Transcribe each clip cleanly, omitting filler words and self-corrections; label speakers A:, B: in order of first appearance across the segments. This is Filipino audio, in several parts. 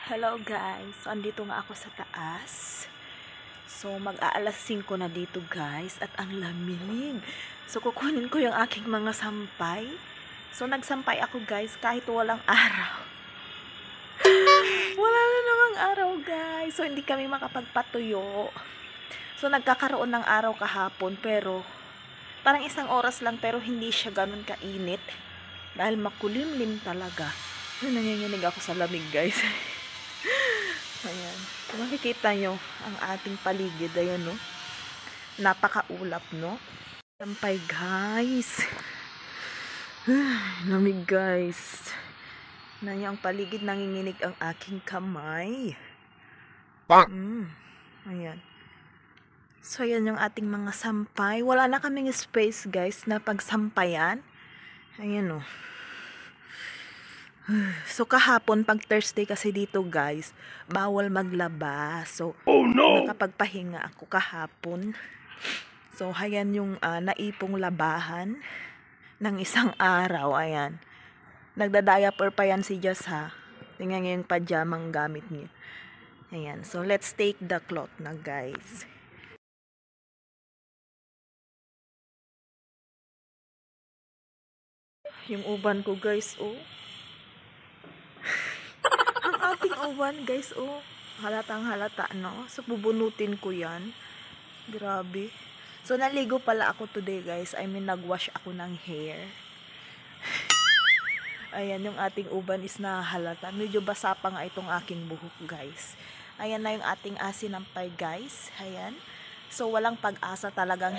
A: Hello guys, andito nga ako sa taas. So mag-aalas 5 na dito guys at ang lamig. So kukunin ko yung aking mga sampay. So nagsampay ako guys kahit walang araw. Wala na namang araw guys. So hindi kami makapagpatuyo. So nagkakaroon ng araw kahapon pero parang isang oras lang pero hindi siya ganun kainit. Dahil makulimlim talaga. Nanginginig ako sa lamig guys. Ayan. Kung makikita nyo ang ating paligid, ayan no. Napakaulap no. Sampay guys. Lamig guys. Na yung paligid nanginginig ang aking kamay. Ayan. So ayan yung ating mga sampay. Wala na kaming space guys na pagsampayan. Ayan no. So kahapon pag Thursday kasi dito guys, bawal maglaba. So nakapagpahinga ako kahapon. So ayan yung naipong labahan ng isang araw. Ayan. Nagda-diaper pa yan si Jess ha. Tingnan niyo yung pajamang gamit niya. Ayan. So let's take the cloth na guys. Yung uban ko guys oh. Ang ating uban guys oh. Halatang halata no. So bubunutin ko yan. Grabe. So naligo pala ako today guys. I mean nagwash ako ng hair. Ayan yung ating uban is nahalata. Medyo basa pa nga itong aking buhok guys. Ayan na yung ating asinampay guys. Ayan. So walang pag-asa talagang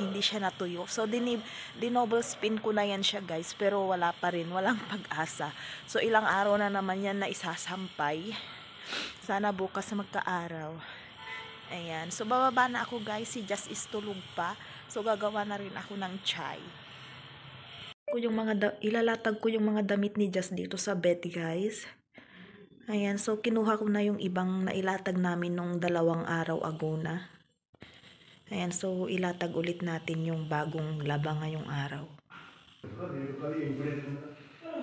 A: hindi siya natuyo. So dinoble spin ko na yan siya guys. Pero wala pa rin. Walang pag-asa. So ilang araw na naman yan na isasampay. Sana bukas magka-araw. Ayan. So bababa na ako guys. Si Just is tulog pa. So gagawa na rin ako ng chai. Ilalatag ko yung mga damit ni Just dito sa bed guys. Ayan. So kinuha ko na yung ibang nailatag namin nung 2 araw ago na. Ayan, so ilatag ulit natin yung bagong laba ngayong araw.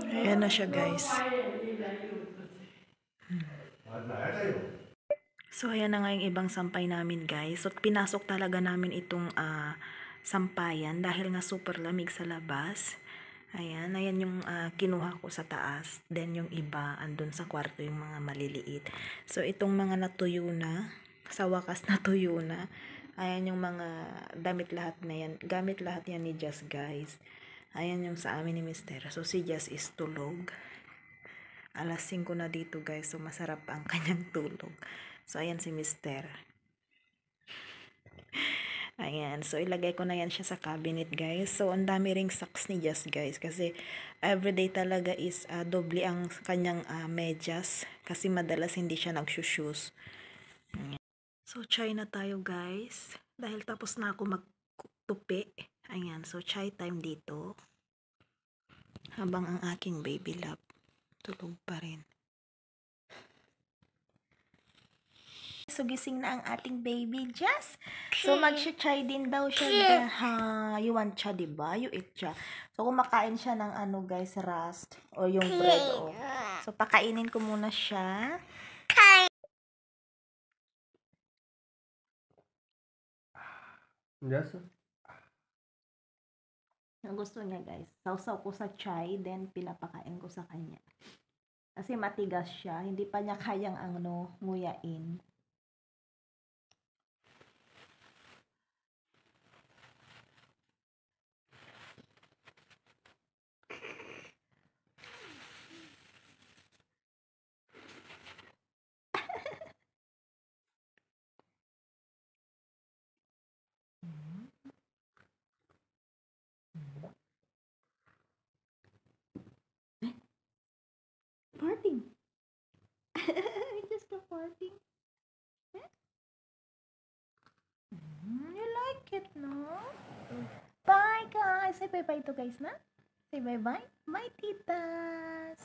A: Ayan na siya guys. So ayan na nga yung ibang sampay namin guys. So pinasok talaga namin itong sampayan dahil nga super lamig sa labas. Ayan yung kinuha ko sa taas. Then yung iba andun sa kwarto yung mga maliliit. So itong mga natuyo na, sa wakas natuyo na. Ayan yung mga damit lahat na yan. Gamit lahat yan ni Jess guys. Ayan yung sa amin ni Mister. So si Jess is tulog. Alas 5 na dito guys. So masarap ang kanyang tulog. So ayan si Mister. Ayan. So ilagay ko na yan siya sa cabinet guys. So ang dami ring socks ni Jess guys. Kasi everyday talaga is doble ang kanyang medyas. Kasi madalas hindi siya nagsushoes. So, chai na tayo guys. Dahil tapos na ako magtupi. Ayan. So, chai time dito. Habang ang aking baby love tulog pa rin. So, gising na ang ating baby Jess. So, mag-chai din daw siya. You want cha, diba? You eat cha. So, kumakain siya ng guys, rust. O yung bread. O. So, pakainin ko muna siya.
B: Yes.
A: Ang gusto niya guys, sausaw ko sa chai, then pinapakain ko sa kanya. Kasi matigas siya, hindi pa niya kayang nguyain. Farting. Just a farting. You like it, no? Bye, guys. Say bye-bye to guys na. Say bye-bye. Bye, titas.